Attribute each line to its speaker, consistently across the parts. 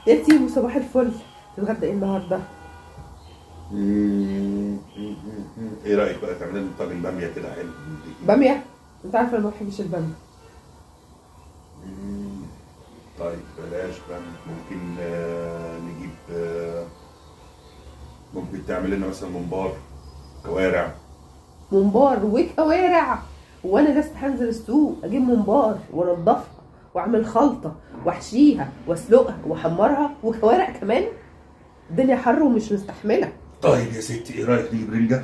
Speaker 1: يا تيمو صباح الفل. تتغدى ايه النهارده؟
Speaker 2: ايه رايك بقى تعمل لنا طاجن باميه كده حلو؟
Speaker 1: باميه؟ انت عارفه انا ما بحبش الباميه.
Speaker 2: طيب بلاش باميه، ممكن نجيب ممكن تعمل لنا مثلا ممبار، كوارع.
Speaker 1: ممبار وكوارع؟ وانا لسه هنزل السوق اجيب ممبار وانضفها واعمل خلطه واحشيها واسلقها واحمرها وكوارع كمان؟ الدنيا حر ومش مستحمله.
Speaker 2: طيب يا ستي ايه رايك نجيب رنجه؟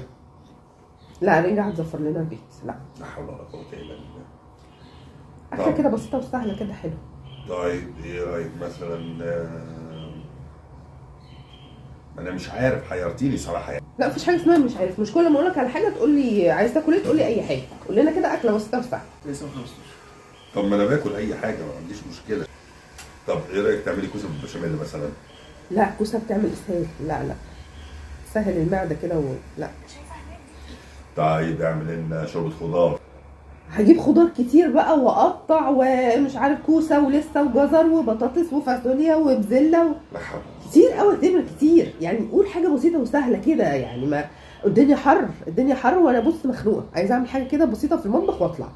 Speaker 1: لا رنجة هتزفر لنا البيت، لا.
Speaker 2: لا حول ولا قوه الا بالله.
Speaker 1: اكله كده بسيطه وسهله كده حلو.
Speaker 2: طيب ايه رايك مثلا انا مش عارف، حيرتيني صراحه يعني.
Speaker 1: لا مفيش حاجه اسمها مش عارف، مش كل ما اقول لك على حاجه تقول لي عايز تاكل ايه تقول لي اي حاجه. قول لنا كده اكله بسيطه وسهله.
Speaker 2: طب ما انا باكل اي حاجه، ما عنديش مشكله. طب ايه رايك تعملي كوسه بالبشاميل مثلا؟
Speaker 1: لا كوسه بتعمل اسهال، لا لا. سهل المعده كده لا.
Speaker 2: طيب اعمل لنا شوربه خضار.
Speaker 1: هجيب خضار كتير بقى واقطع ومش عارف كوسه ولسه وجزر وبطاطس وفاصوليا وبزله
Speaker 2: لا حول.
Speaker 1: كتير قوي، تعمل كتير يعني. قول حاجه بسيطه وسهله كده يعني. ما الدنيا حر، الدنيا حر وانا بص مخنوقه، عايزه اعمل حاجه كده بسيطه في المطبخ واطلع.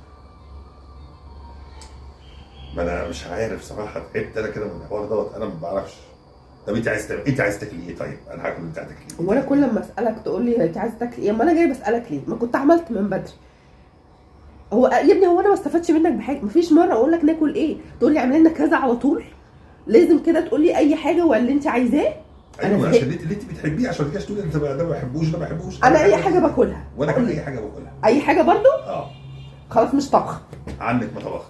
Speaker 2: ما انا مش عارف صراحه، تعبت انا كده من الحوار دوت، انا ما بعرفش. طب انت عايز تعمل، انت عايز تاكلي ايه؟ طيب انا هاكل اللي انت هتاكليه.
Speaker 1: هو انا كل ما اسالك تقول لي انت عايز تاكل ايه؟ اما انا جاي بسالك ليه؟ ما كنت عملت من بدري. هو يا ابني هو انا ما استفدتش منك بحاجه؟ مفيش مره اقول لك ناكل ايه تقول لي اعمل لنا كذا على طول. لازم كده تقول لي اي حاجه واللي انت عايزاه.
Speaker 2: ايوه عشان اللي انت بتحبيه، عشان كده تقولي انت ده ما بحبوش ده ما بحبوش.
Speaker 1: انا اي حاجه باكلها.
Speaker 2: وانا كمان اي حاجه باكلها.
Speaker 1: اي حاجه برضو.
Speaker 2: اه
Speaker 1: خلاص مش طبخ.
Speaker 2: عنك ما طبخت.